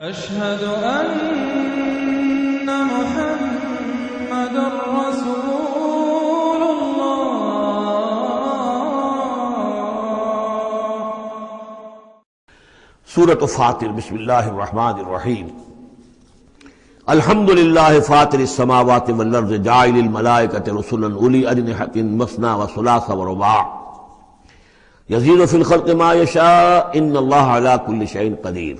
أشهد أن محمد رسول الله۔ سورۃ فاطر، بسم اللہ الرحمن الرحیم۔ الحمد للہ فاطر السماوات والارض جاعل الملائکۃ رسلا اولی اجنحۃ مثنی وثلاث ورباع یزید فی الخلق ما یشاء ان اللہ علی کل شیء قدیر۔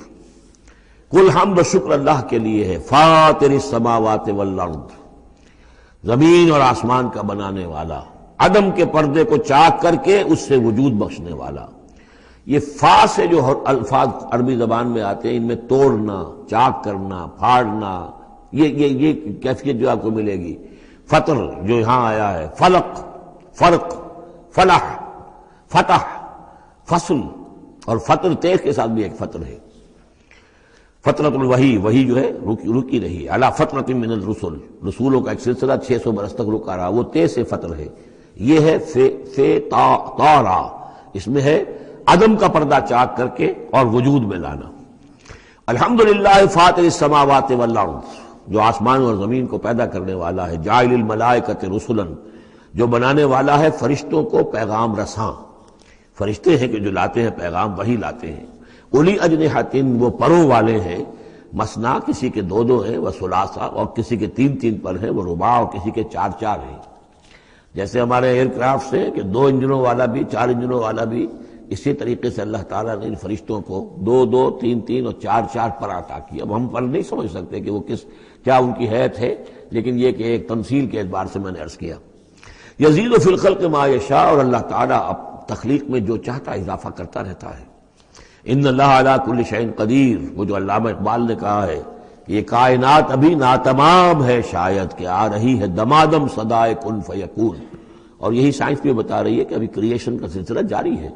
کل حمد و شکر اللہ کے لیے ہے، فاطر السماوات والارض، زمین اور آسمان کا بنانے والا، عدم کے پردے کو چاک کر کے اس سے وجود بخشنے والا۔ یہ فا سے جو الفاظ عربی زبان میں آتے ہیں، ان میں توڑنا، چاک کرنا، پھاڑنا، یہ کیفیت جو آپ کو ملے گی۔ فطر جو یہاں آیا ہے، فلق، فرق، فلح، فتح، فصل، اور فطر تیغ کے ساتھ بھی ایک فطر ہے۔ فترۃ الوحی، وہی جو ہے رکی رہی، علی فترۃ من الرسل، رسولوں کا ایک سلسلہ 600 برس تک رکا رہا، وہ تے سے فطر ہے۔ یہ ہے فے طارا، اس میں ہے عدم کا پردہ چاک کر کے اور وجود میں لانا۔ الحمدللہ فاطر السماوات والارض، جو آسمان اور زمین کو پیدا کرنے والا ہے، جاعل الملائکۃ رسلا، جو بنانے والا ہے فرشتوں کو پیغام رساں۔ فرشتے ہیں کہ جو لاتے ہیں پیغام، وہی لاتے ہیں۔ اولی اجنحۃ، وہ پروں والے ہیں، مثنا کسی کے دو دو ہیں، وہ ثلاثہ اور کسی کے تین تین پر ہیں، وہ رباع اور کسی کے چار چار ہیں۔ جیسے ہمارے ایئر کرافٹ سے کہ 2 انجنوں والا بھی، 4 انجنوں والا بھی، اسی طریقے سے اللہ تعالیٰ نے ان فرشتوں کو 2 2 3 3 اور 4 4 پر عطا کیا۔ اب ہم پر نہیں سمجھ سکتے کہ وہ کیا ان کی حیثیت ہے، لیکن یہ کہ ایک تمثیل کے اعتبار سے میں نے عرض کیا۔ یزید فی الخلق ما یشاء، اور اللہ تعالیٰ اب تخلیق میں جو چاہتا اضافہ کرتا رہتا ہے۔ ان اللہ علی کل شیء قدیر، وہ جو علامہ اقبال نے کہا ہے کہ یہ کائنات ابھی ناتمام ہے، شاید کہ آ رہی ہے دمادم صدائے کن فیکون۔ اور یہی سائنس بھی بتا رہی ہے کہ ابھی کریشن کا سلسلہ جاری ہے،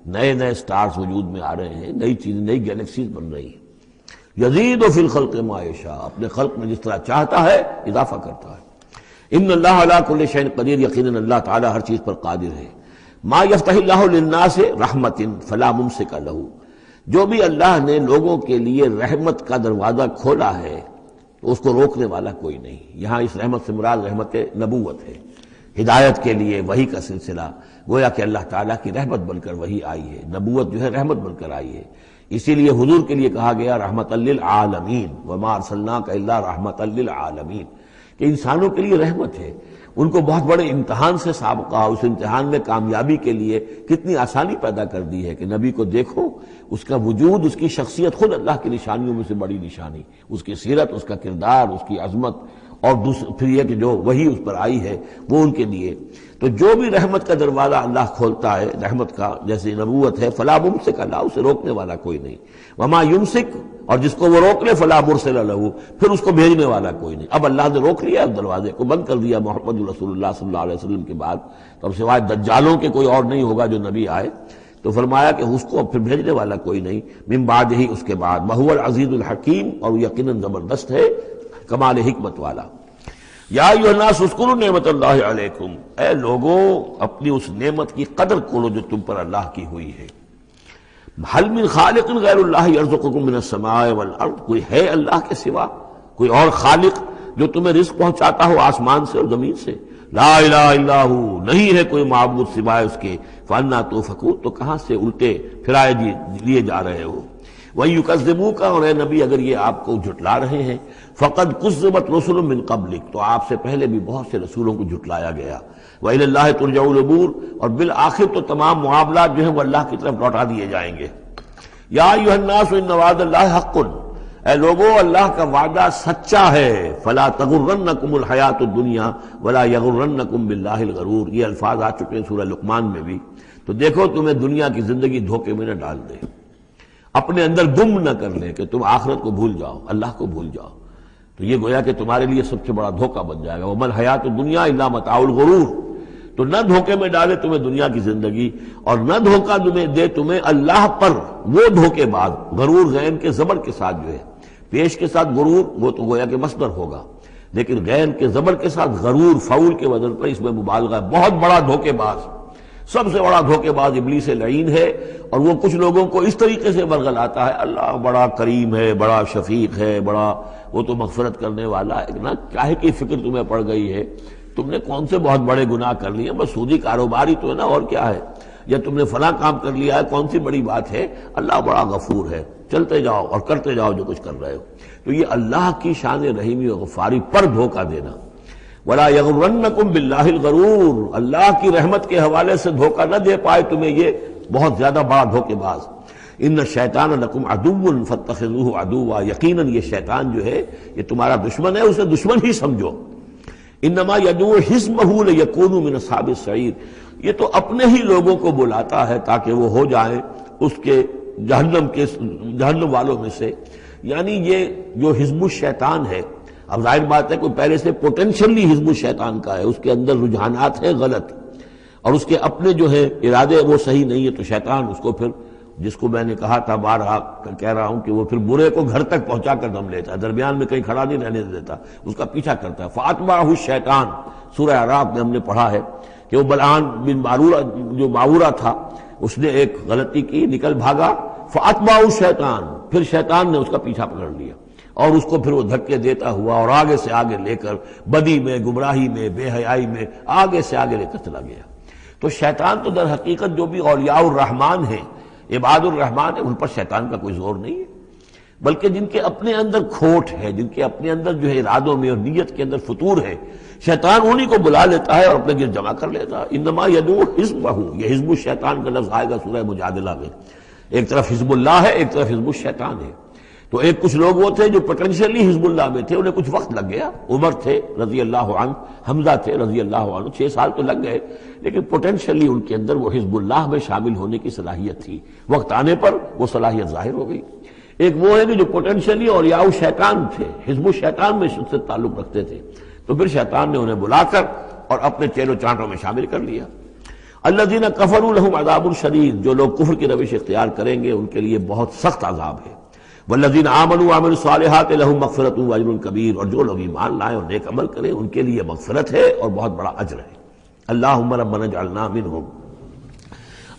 نئے نئے سٹارز وجود میں آ رہے ہیں، نئی چیزیں، نئی گیلیکسیز بن رہی ہیں۔ یزید فی الخلق ما یشاء، اپنے خلق میں جس طرح چاہتا ہے اضافہ کرتا ہے۔ ان اللہ علی کل شیء قدیر، یقیناً اللہ تعالیٰ ہر چیز پر قادر ہے۔ ما یفتح اللہ للناس رحمۃ فلا ممسک لہ، جو بھی اللہ نے لوگوں کے لیے رحمت کا دروازہ کھولا ہے تو اس کو روکنے والا کوئی نہیں۔ یہاں اس رحمت سے مراد رحمت نبوت ہے، ہدایت کے لیے وحی کا سلسلہ، گویا کہ اللہ تعالیٰ کی رحمت بن کر وحی آئی ہے، نبوت جو ہے رحمت بن کر آئی ہے۔ اسی لیے حضور کے لیے کہا گیا رحمت للعالمین، وما ارسلناک الا رحمت للعالمین، کہ انسانوں کے لیے رحمت ہے۔ ان کو بہت بڑے امتحان سے سابقہ، اس امتحان میں کامیابی کے لیے کتنی آسانی پیدا کر دی ہے کہ نبی کو دیکھو، اس کا وجود، اس کی شخصیت خود اللہ کی نشانیوں میں سے بڑی نشانی، اس کی سیرت، اس کا کردار، اس کی عظمت، اور پھر یہ کہ جو وہی اس پر آئی ہے وہ ان کے لیے۔ تو جو بھی رحمت کا دروازہ اللہ کھولتا ہے، رحمت کا، جیسے نبوت ہے، فلا ممسک لہ، اسے روکنے والا کوئی نہیں۔ وما یمسک، اور جس کو وہ روک لے، فلا مرسل لہ، پھر اس کو بھیجنے والا کوئی نہیں۔ اب اللہ نے روک لیا، اس دروازے کو بند کر دیا محمد رسول اللہ صلی اللہ علیہ وسلم کے بعد، تو اب سوائے دجالوں کے کوئی اور نہیں ہوگا جو نبی آئے، تو فرمایا کہ اس کو پھر بھیجنے والا کوئی نہیں، من بعد ہی، اس کے بعد۔ وہو العزیز الحکیم، اور وہ یقیناً زبردست ہے، کمال حکمت والا۔ یا ایھا الناس اذکروا نعمت اللہ علیکم، اے لوگوں اپنی اس نعمت کی قدر کرو جو تم پر اللہ کی ہوئی ہے۔ هل من خالق غیر اللہ یرزقکم من السماء والارض، کوئی ہے اللہ کے سوا کوئی اور خالق جو تمہیں رزق پہنچاتا ہو آسمان سے اور زمین سے؟ لا الہ الا ہو، نہیں ہے کوئی معبود سوائے اس کے۔ فانا توفکون، تو کہاں سے الٹے پھرائے لیے جا رہے ہو؟ وَيُكَذِّبُوكَ، اور اے نبی اگر یہ آپ کو جھٹلا رہے ہیں، فَقَدْ كُذِّبَتْ رُسُلٌ مِّن قَبْلِكَ، تو آپ سے پہلے بھی بہت سے رسولوں کو جھٹلایا گیا۔ وَإِلَى اللَّهِ تُرْجَعُ الْأُمُورُ، اور بالآخر تو تمام معاملات جو ہیں وہ اللہ کی طرف لوٹا دیے جائیں گے۔ یا ایھا الناس ان وعد اللہ حق، اے لوگو اللہ کا وعدہ سچا ہے۔ فلا تغرنکم الحیات الدنیا ولا یغرنکم باللہ الغرور، یہ الفاظ آ چکے ہیں سورہ لقمان میں بھی۔ تو دیکھو تمہیں دنیا کی زندگی دھوکے میں نہ ڈال دے، اپنے اندر گم نہ کر لے کہ تم آخرت کو بھول جاؤ، اللہ کو بھول جاؤ، تو یہ گویا کہ تمہارے لیے سب سے بڑا دھوکہ بن جائے گا۔ وَمَا الْحَيَاةُ الدُّنْيَا إِلَّا مَتَاعُ الْغُرُورِ، تو نہ دھوکے میں ڈالے تمہیں دنیا کی زندگی، اور نہ دھوکہ دے تمہیں اللہ پر وہ دھوکے باز۔ غرور غین کے زبر کے ساتھ جو ہے، پیش کے ساتھ غرور، وہ تو گویا کہ مصدر ہوگا، لیکن غین کے زبر کے ساتھ غرور، فعول کے وزن پر، اس میں مبالغہ ہے، بہت بڑا دھوکے باز۔ سب سے بڑا دھوکے باز ابلیس لعین ہے، اور وہ کچھ لوگوں کو اس طریقے سے ورگلاتا ہے اللہ بڑا کریم ہے، بڑا شفیق ہے، بڑا وہ تو مغفرت کرنے والا ہے نا، کاہے کی فکر تمہیں پڑ گئی ہے، تم نے کون سے بہت بڑے گناہ کر لیے، بس سودی کاروبار ہی تو ہے نا، اور کیا ہے، یا تم نے فلاں کام کر لیا ہے، کون سی بڑی بات ہے، اللہ بڑا غفور ہے، چلتے جاؤ اور کرتے جاؤ جو کچھ کر رہے ہو۔ تو یہ اللہ کی شان رحیمی و غفاری پر دھوکہ دینا، وَلَا يَغُرَّنَّكُمْ بِاللَّهِ الْغَرُورُ، اللہ کی رحمت کے حوالے سے دھوکہ نہ دے پائے تمہیں یہ بہت زیادہ بڑا دھوکے باز۔ ان الشیطان لکم عدو فاتخذوہ عدوا، یقیناً یہ شیطان جو ہے یہ تمہارا دشمن ہے، اسے دشمن ہی سمجھو۔ انما یدعو حزبہ لیکونوا من اصحاب السعیر، یہ تو اپنے ہی لوگوں کو بلاتا ہے تاکہ وہ ہو جائیں اس کے جہنم والوں میں سے، یعنی یہ جو حزب الشیطان ہے، اب ظاہر بات ہے کوئی پہلے سے پوٹینشلی حزب الشیطان کا ہے، اس کے اندر رجحانات ہیں غلط، اور اس کے اپنے جو ہے ارادے وہ صحیح نہیں ہے، تو شیطان اس کو پھر، جس کو میں نے کہا تھا بارہا کہہ رہا ہوں کہ وہ پھر برے کو گھر تک پہنچا کر دم لیتا ہے، درمیان میں کہیں کھڑا نہیں رہنے دیتا، اس کا پیچھا کرتا ہے۔ فَأَتْبَعَهُ الشَّيْطَانُ، سورہ اعراف میں ہم نے پڑھا ہے کہ وہ بلعام بن جو معورہ تھا، اس نے ایک غلطی کی، نکل بھاگا، فَأَتْبَعَهُ الشَّيْطَانُ، پھر شیطان نے اس کا پیچھا پکڑ لیا، اور اس کو پھر وہ دھکے دیتا ہوا اور آگے سے آگے لے کر بدی میں، گمراہی میں، بے حیائی میں آگے سے آگے لے کر چلا گیا۔ تو شیطان تو در حقیقت جو بھی اولیاء الرحمن ہیں، عباد الرحمن ہیں، ان پر شیطان کا کوئی زور نہیں ہے، بلکہ جن کے اپنے اندر کھوٹ ہے، جن کے اپنے اندر جو ہے ارادوں میں اور نیت کے اندر فطور ہے، شیطان انہی کو بلا لیتا ہے اور اپنے گرد جمع کر لیتا ہے۔ انما یدعو حزبہ، یہ حزب الشیطان کا لفظ آئے گا سورہ مجادلہ میں، ایک طرف حزب اللہ ہے، ایک طرف حزب الشیطان ہے۔ تو ایک کچھ لوگ وہ تھے جو پوٹینشلی حزب اللہ میں تھے، انہیں کچھ وقت لگ گیا، عمر تھے رضی اللہ عنہ، حمزہ تھے رضی اللہ عنہ، 6 سال تو لگ گئے، لیکن پوٹینشلی ان کے اندر وہ حزب اللہ میں شامل ہونے کی صلاحیت تھی، وقت آنے پر وہ صلاحیت ظاہر ہو گئی۔ ایک وہ ہے کہ جو پوٹینشلی اولیاء شیطان تھے، حزب الشیطان میں سے تعلق رکھتے تھے، تو پھر شیطان نے انہیں بلا کر اور اپنے چیلو چانٹوں میں شامل کر لیا۔ الذین کفروا لہم عذاب شدید، جو لوگ کفر کی روش اختیار کریں گے ان کے لیے بہت سخت عذاب ہے۔ والذین آمنوا وعملوا الصالحات لہم مغفرۃ واجر کبیر، اور جو لوگ ایمان لائیں اور نیک عمل کریں ان کے لیے مغفرت ہے اور بہت بڑا اجر ہے۔ اللہم ربنا اجعلنا منہم۔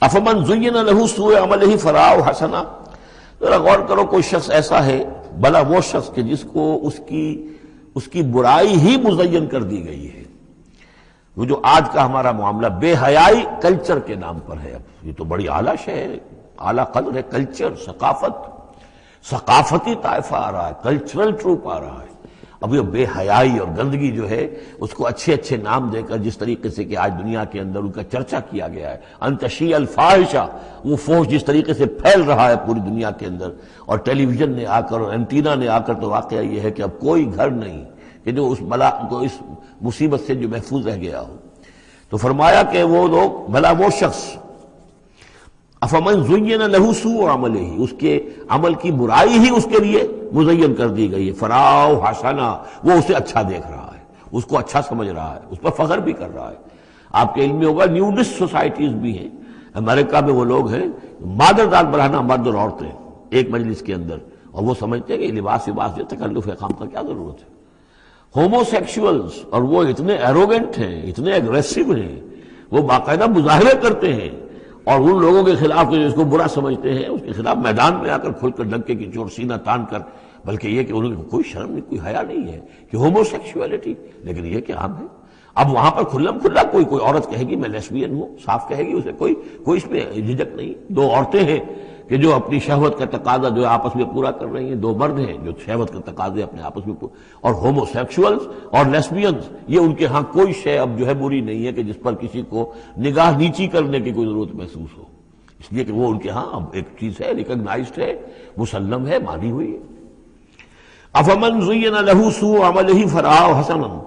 افمن زین لہ سوء عملہ فرآہ حسنا، ذرا غور کرو، کوئی شخص ایسا ہے، بھلا وہ شخص کہ جس کو اس کی برائی ہی مزین کر دی گئی ہے۔ وہ جو آج کا ہمارا معاملہ بے حیائی کلچر کے نام پر ہے، اب یہ تو بڑی اعلیٰ شے ہے، اعلیٰ قدر ہے، کلچر، ثقافتی طائفہ آ رہا ہے، کلچرل ٹروپ آ رہا ہے۔ اب یہ بے حیائی اور گندگی جو ہے اس کو اچھے اچھے نام دے کر، جس طریقے سے کہ آج دنیا کے اندر ان کا چرچا کیا گیا ہے، ان تشیع الفاحشہ، وہ فحش جس طریقے سے پھیل رہا ہے پوری دنیا کے اندر، اور ٹیلی ویژن نے آ کر اور اینٹینا نے آ کر، تو واقعہ یہ ہے کہ اب کوئی گھر نہیں کہ جو اس بلا کو، اس مصیبت سے جو محفوظ رہ گیا ہو۔ تو فرمایا کہ وہ لوگ، بھلا وہ شخص، افمن زین لہ سوء عملہ، اس کے عمل کی برائی ہی اس کے لیے مزین کر دی گئی ہے، فرآہ حسنا، وہ اسے اچھا دیکھ رہا ہے، اس کو اچھا سمجھ رہا ہے، اس پر فخر بھی کر رہا ہے۔ آپ کے علم میں ہوگا نیوڈسٹ سوسائٹیز بھی ہیں، امریکہ میں وہ لوگ ہیں، مادر دار بڑھانا مرد اور عورتیں ایک مجلس کے اندر، اور وہ سمجھتے ہیں کہ لباس جو تکلف خام کا کیا ضرورت ہے۔ ہومو سیکشولز، اور وہ اتنے ایروگنٹ ہیں، اتنے اگریسو ہیں، وہ باقاعدہ مظاہرے کرتے ہیں، اور ان لوگوں کے خلاف جو اس کو برا سمجھتے ہیں اس کے خلاف میدان میں آ کر کھل کر ڈنکے کی چوٹ سینہ تان کر، بلکہ یہ کہ انہوں کو کوئی شرم نہیں، کوئی حیا نہیں ہے کہ ہومو سیکشولیٹی، لیکن یہ کہ عام ہے۔ اب وہاں پر کھلم کھلا کوئی عورت کہے گی میں لیسبین ہوں، صاف کہے گی، اسے کوئی اس میں جھجک نہیں۔ دو عورتیں ہیں کہ جو اپنی شہوت کا تقاضا جو آپس میں پورا کر رہی ہیں، دو مرد ہیں جو شہوت کا تقاضے اپنے آپس میں اور ہومو سیکشولز اور لیسبینز، یہ ان کے ہاں کوئی شے اب جو ہے بری نہیں ہے کہ جس پر کسی کو نگاہ نیچی کرنے کی کوئی ضرورت محسوس ہو، اس لیے کہ وہ ان کے ہاں اب ایک چیز ہے، ریکگنائزڈ ہے، مسلم ہے، مانی ہوئی ہے۔ افمن زین لہ سوء عملہ فرآہ حسنا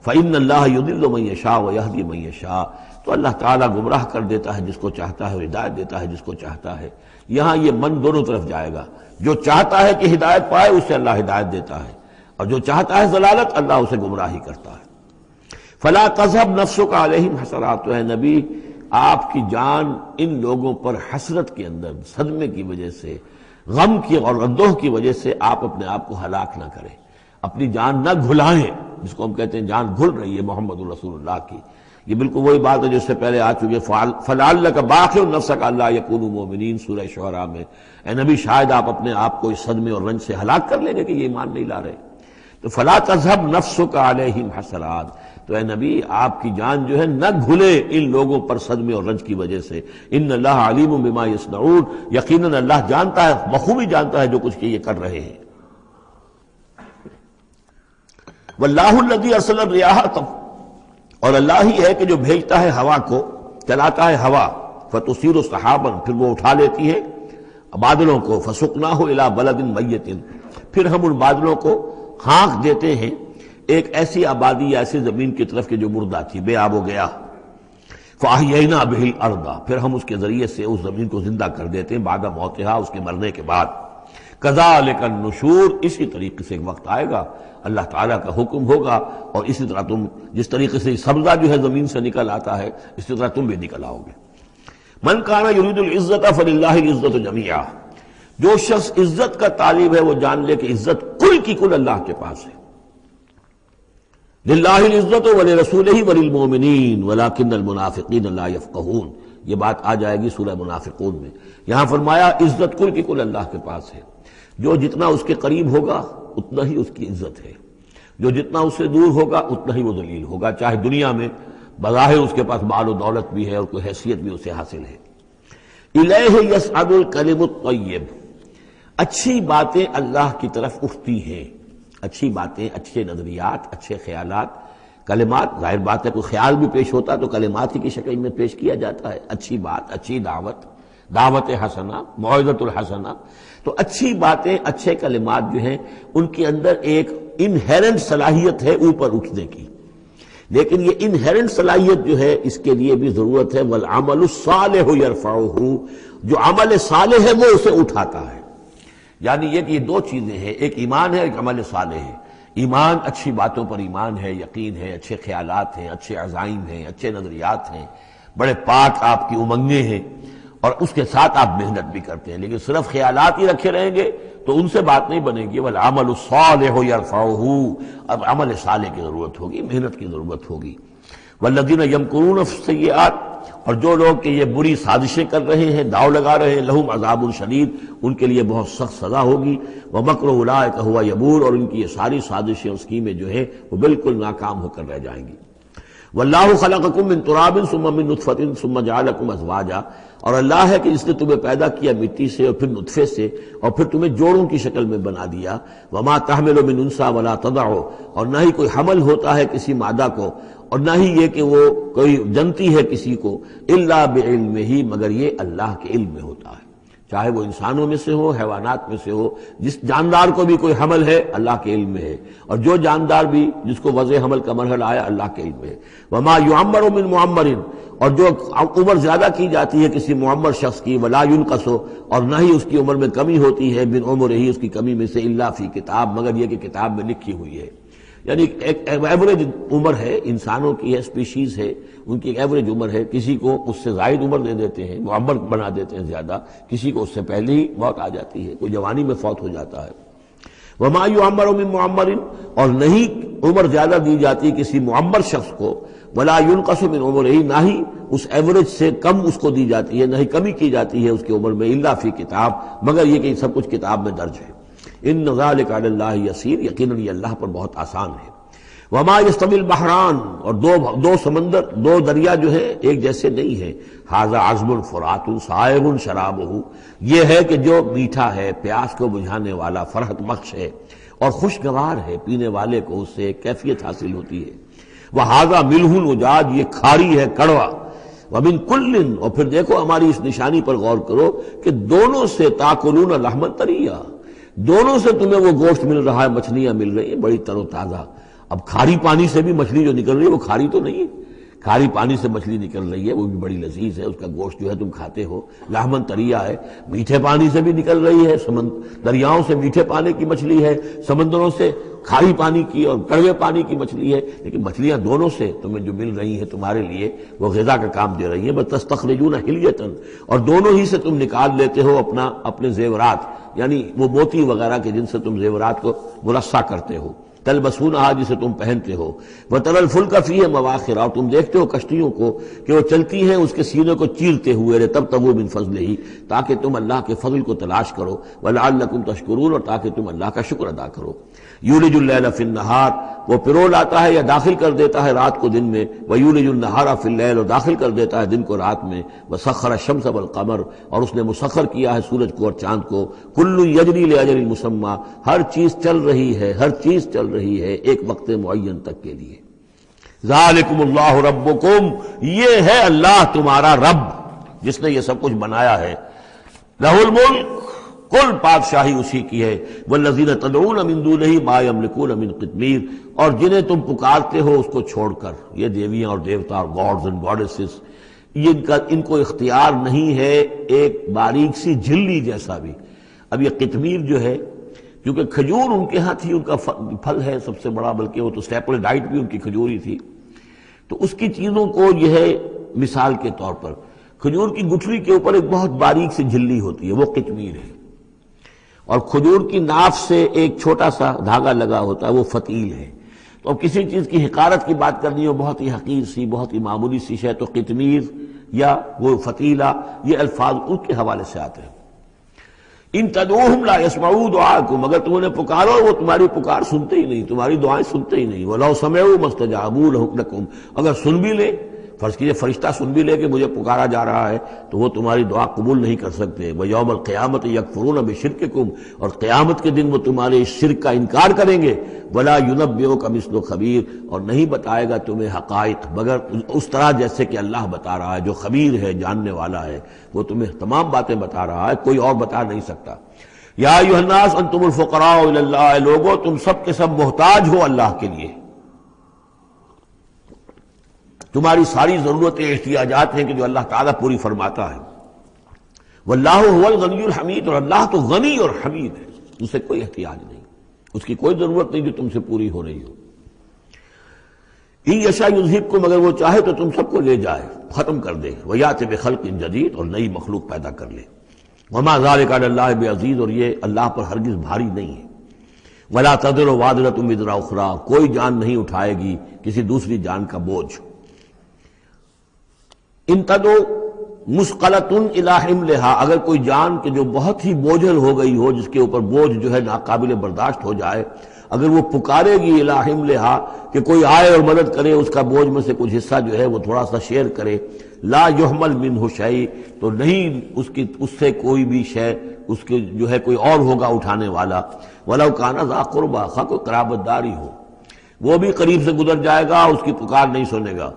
فإن اللہ یضل من یشاء ویہدی من یشاء، تو اللہ تعالیٰ گمراہ کر دیتا ہے جس کو چاہتا ہے اور ہدایت دیتا ہے جس کو چاہتا ہے۔ یہاں یہ من دونوں طرف جائے گا، جو چاہتا ہے کہ ہدایت پائے اسے اللہ ہدایت دیتا ہے، اور جو چاہتا ہے ضلالت اللہ اسے گمراہی کرتا ہے۔ فلا تذهب نفسك علیہم حسرات، تو اے نبی آپ کی جان ان لوگوں پر حسرت کے اندر، صدمے کی وجہ سے، غم کی اور اندوہ کی وجہ سے آپ اپنے آپ کو ہلاک نہ کریں، اپنی جان نہ گھلائیں، جس کو ہم کہتے ہیں جان گھل رہی ہے محمد الرسول اللہ کی، یہ بالکل وہی بات ہے جو اس سے پہلے آ چکی ہے، فَلَعَلَّكَ بَاخِعٌ نَفْسَكَ أَلَّا يَكُونُوا مُؤْمِنِينَ سورہ شعراء میں۔ اے نبی شاید آپ اپنے آپ کو اس صدمے اور رنج سے ہلاک کر لیں گے کہ یہ ایمان نہیں لا رہے، تو فَلَا تَذْهَبْ نَفْسُكَ عَلَيْهِمْ حَسَرَاتٍ، تو اے نبی آپ کی جان جو ہے نہ گھلے ان لوگوں پر صدمے اور رنج کی وجہ سے۔ ان اللہ علیم بما یصنعون، یقیناً اللہ جانتا ہے، بخوبی جانتا ہے جو کچھ کہ یہ کر رہے ہیں۔ واللہ الذی ارسل الرياح، اور اللہ ہی ہے کہ جو بھیجتا ہے ہوا کو، چلاتا ہے ہوا، فتصیر سحابا، پھر وہ اٹھا لیتی ہے بادلوں کو، فسقناہ الی بلد میت، پھر ہم ان بادلوں کو ہانک دیتے ہیں ایک ایسی آبادی یا ایسی زمین کی طرف کہ جو مردہ تھی، بے آب و گیا، فاحیینا بہ الارض، پھر ہم اس کے ذریعے سے اس زمین کو زندہ کر دیتے ہیں بعد موتہا، اس کے مرنے کے بعد۔ کذالک النشور، اسی طریقے سے ایک وقت آئے گا، اللہ تعالیٰ کا حکم ہوگا، اور اسی طرح تم جس طریقے سے سبزہ جو ہے زمین سے نکل آتا ہے، اسی طرح تم بھی نکل آؤ گے۔ من کان یرید العزت فللہ العزت جمیعا، جو شخص عزت کا طالب ہے وہ جان لے کہ عزت کل کی کل اللہ کے پاس ہے۔ للہ العزت ولرسولہ وللمؤمنین ولکن المنافقین لا یفقہون، یہ بات آ جائے گی سورہ منافقون میں۔ یہاں فرمایا عزت کل کی کل اللہ کے پاس ہے، جو جتنا اس کے قریب ہوگا اتنا ہی اس کی عزت ہے، جو جتنا اس سے دور ہوگا اتنا ہی وہ ذلیل ہوگا، چاہے دنیا میں بظاہر اس کے پاس مال و دولت بھی ہے اور کوئی حیثیت بھی اسے حاصل ہے۔ الیہ یصعد الکلم الطیب، اچھی باتیں اللہ کی طرف اٹھتی ہیں، اچھی باتیں، اچھے نظریات، اچھے خیالات، کلمات، ظاہر بات ہے کوئی خیال بھی پیش ہوتا تو کلمات ہی کی شکل میں پیش کیا جاتا ہے، اچھی بات، اچھی دعوت، دعوت حسنہ، موعظۃ الحسنہ، تو اچھی باتیں، اچھے کلمات جو ہیں ان کے اندر ایک انہیرنٹ صلاحیت ہے اوپر اٹھنے کی، لیکن یہ انہیرنٹ صلاحیت جو ہے اس کے لیے بھی ضرورت ہے والعمل الصالح یرفعہ، جو عمل صالح ہے وہ اسے اٹھاتا ہے۔ یعنی یہ کہ یہ دو چیزیں ہیں، ایک ایمان ہے، ایک عمل صالح ہے۔ ایمان، اچھی باتوں پر ایمان ہے، یقین ہے، اچھے خیالات ہیں، اچھے عزائم ہیں، اچھے نظریات ہیں، بڑے پاک آپ کی امنگیں ہیں، اور اس کے ساتھ آپ محنت بھی کرتے ہیں، لیکن صرف خیالات ہی رکھے رہیں گے تو ان سے بات نہیں بنے گی۔ والعمل الصالح یرفعہ، اب عمل صالح کی ضرورت ہوگی، محنت کی ضرورت ہوگی۔ والذین یمکرون فی السیئات، اور جو لوگ کہ یہ بری سازشیں کر رہے ہیں، داؤ لگا رہے ہیں، لہم عذاب شدید، ان کے لیے بہت سخت سزا ہوگی۔ ومکر اولئک ھو یبور، اور ان کی یہ ساری سازشیں، اسکیمیں جو ہیں وہ بالکل ناکام ہو کر رہ جائیں گی۔ واللہ خلقکم من تراب ثم من نطفۃ ثم جعلکم ازواجا، اور اللہ ہے کہ جس نے تمہیں پیدا کیا مٹی سے اور پھر نطفے سے اور پھر تمہیں جوڑوں کی شکل میں بنا دیا۔ وما تحمل من انثی ولا تضع، اور نہ ہی کوئی حمل ہوتا ہے کسی مادہ کو، اور نہ ہی یہ کہ وہ کوئی جنتی ہے کسی کو، الا بعلمہ، مگر یہ اللہ کے علم میں ہوتا ہے، چاہے وہ انسانوں میں سے ہو، حیوانات میں سے ہو، جس جاندار کو بھی کوئی حمل ہے اللہ کے علم میں ہے، اور جو جاندار بھی جس کو وضع حمل کا مرحلہ آیا اللہ کے علم میں ہے۔ وما یعمر من معمر، اور جو عمر زیادہ کی جاتی ہے کسی معمر شخص کی، ولا ينقص، اور نہ ہی اس کی عمر میں کمی ہوتی ہے، من عمرہ، اس کی کمی میں سے، الا فی کتاب، مگر یہ کہ کتاب میں لکھی ہوئی ہے۔ یعنی ایک ایوریج عمر ہے، انسانوں کی ہے، اسپیشیز ہے، ان کی ایک ایوریج عمر ہے، کسی کو اس سے زائد عمر دے دیتے ہیں، معمر بنا دیتے ہیں زیادہ، کسی کو اس سے پہلے ہی موت آ جاتی ہے، کوئی جوانی میں فوت ہو جاتا ہے۔ وما یعمر من معمر، اور نہیں عمر زیادہ دی جاتی کسی معمر شخص کو، ولا ينقص من عمرہ، نہ ہی اس ایوریج سے کم اس کو دی جاتی ہے، نہ ہی کمی کی جاتی ہے اس کی عمر میں، الا فی کتاب، مگر یہ کہ سب کچھ کتاب میں درج ہے۔ ان ذلک علی اللہ یسیر، یقیناً یہ اللہ پر بہت آسان ہے۔ وما یستوی البحران، اور دو سمندر، دو دریا جو ہے ایک جیسے نہیں ہیں۔ ھذا عذب فرات سائغ شرابہ، یہ ہے کہ جو میٹھا ہے، پیاس کو بجھانے والا، فرحت بخش ہے اور خوشگوار ہے، پینے والے کو اس سے ایک کیفیت حاصل ہوتی ہے۔ وھذا ملح اجاج، یہ کھاری ہے، کڑوا۔ ومن کل، اور پھر دیکھو ہماری اس نشانی پر غور کرو کہ دونوں سے تاکلون لحما طریا، دونوں سے تمہیں وہ گوشت مل رہا ہے، مچھلیاں مل رہی ہیں بڑی تر و تازہ۔ اب کھاری پانی سے بھی مچھلی جو نکل رہی ہے وہ کھاری تو نہیں ہے، کھاری پانی سے مچھلی نکل رہی ہے، وہ بھی بڑی لذیذ ہے، اس کا گوشت جو ہے تم کھاتے ہو، لحمن طریا ہے۔ میٹھے پانی سے بھی نکل رہی ہے، دریاؤں سے میٹھے پانی کی مچھلی ہے، سمندروں سے کھاری پانی کی اور کڑوے پانی کی مچھلی ہے، لیکن مچھلیاں دونوں سے تمہیں جو مل رہی ہیں تمہارے لیے وہ غذا کا کام دے رہی ہیں۔ بس تستخرجون حلیۃ، اور دونوں ہی سے تم نکال لیتے ہو اپنے زیورات، یعنی وہ موتی وغیرہ کے جن سے تم زیورات کو مرصع کرتے ہو۔ تلبسونہا جسے تم پہنتے ہو، وتری الفلک فیہ مواخر اور تم دیکھتے ہو کشتیوں کو کہ وہ چلتی ہیں اس کے سینے کو چیرتے ہوئے، تبتغوا من فضلہ تاکہ تم اللہ کے فضل کو تلاش کرو، ولعلکم تشکرون اور تاکہ تم اللہ کا شکر ادا کرو۔ یولج اللیل فی النہار وہ پرو لاتا ہے یا داخل کر دیتا ہے رات کو دن میں، ویولج النہار فی اللیل اور داخل کر دیتا ہے دن کو رات میں، وسخر الشمس والقمر اور اس نے مسخر کیا ہے سورج کو اور چاند کو، کل یجری لاجل مسمى ہر چیز چل رہی ہے، ہر چیز چل رہی ہے ایک وقت معین تک کے لیے۔ ذالکم اللہ ربکم یہ ہے اللہ تمہارا رب جس نے یہ سب کچھ بنایا ہے، لہ الملک کل بادشاہی اسی کی ہے، والذین تدعون من دونہ ما یملکون من قطمیر اور جنہیں تم پکارتے ہو اس کو چھوڑ کر، یہ دیویاں اور دیوتا اور گاڈز اینڈ گاڈیسز، ان کو اختیار نہیں ہے ایک باریک سی جھلی جیسا بھی۔ اب یہ قطمیر جو ہے کیونکہ کھجور ان کے ہاں تھی، ان کا پھل ہے سب سے بڑا، بلکہ وہ تو اسٹیپل ڈائٹ بھی ان کی کھجور ہی تھی، تو اس کی چیزوں کو یہ ہے مثال کے طور پر کھجور کی گٹھلی کے اوپر ایک بہت باریک سی جھلی ہوتی ہے، وہ قطمیر ہے، اور کھجور کی ناف سے ایک چھوٹا سا دھاگا لگا ہوتا ہے وہ فتیل ہے۔ تو اب کسی چیز کی حقارت کی بات کرنی ہو، بہت ہی حقیر سی، بہت ہی معمولی سی شے، تو قطمیر یا وہ فتیلہ یہ الفاظ ان کے حوالے سے آتے ہیں۔ ان تدعوہم لا یسمعوا دعاءکم اگر تم انہیں پکارو وہ تمہاری پکار سنتے ہی نہیں، تمہاری دعائیں سنتے ہی نہیں، وَلَوْ سَمِعُوا مَا اسْتَجَابُوا لَكُمْ اگر سن بھی لے، فرض کیجئے فرشتہ سن بھی لے کہ مجھے پکارا جا رہا ہے تو وہ تمہاری دعا قبول نہیں کر سکتے۔ وَيَوْمَ الْقِيَامَةِ يَكْفُرُونَ بِشِرْكِكُمْ اور قیامت کے دن وہ تمہارے اس شرک کا انکار کریں گے۔ وَلَا يُنَبِّئُكَ مِثْلُ خَبِيرٍ اور نہیں بتائے گا تمہیں حقائق مگر اس طرح جیسے کہ اللہ بتا رہا ہے، جو خبیر ہے، جاننے والا ہے، وہ تمہیں تمام باتیں بتا رہا ہے، کوئی اور بتا نہیں سکتا۔ یا ایھا الناس انتم الفقراء الی اللہ لوگو تم سب کے سب محتاج ہو اللہ کے لیے، تمہاری ساری ضرورتیں احتیاجات ہیں کہ جو اللہ تعالیٰ پوری فرماتا ہے۔ واللہ هو الغنی الحمید اور اللہ تو غنی اور حمید ہے، اسے کوئی احتیاج نہیں، اس کی کوئی ضرورت نہیں جو تم سے پوری ہو رہی ہو۔ ان یشاء یذہبکم اگر وہ چاہے تو تم سب کو لے جائے، ختم کر دے، ویأتی بخلق جدید اور نئی مخلوق پیدا کر لے۔ وما ذلک علی اللہ بعزیز اور یہ اللہ پر ہرگز بھاری نہیں ہے۔ ولا تزر وازرۃ وزر اخری کوئی جان نہیں اٹھائے گی کسی دوسری جان کا بوجھ۔ ان تدو مثقلۃ الی حملھا اگر کوئی جان کہ جو بہت ہی بوجھل ہو گئی ہو، جس کے اوپر بوجھ جو ہے ناقابل برداشت ہو جائے، اگر وہ پکارے گی الی حملھا کہ کوئی آئے اور مدد کرے، اس کا بوجھ میں سے کچھ حصہ جو ہے وہ تھوڑا سا شیئر کرے، لا یحمل منہ شیء تو نہیں اس سے کوئی بھی شے اس کے جو ہے کوئی اور ہوگا اٹھانے والا، ولو کان ذا قربی خواہ کوئی قرابت داری ہو، وہ بھی قریب سے گزر جائے گا، اس کی پکار نہیں سنے گا۔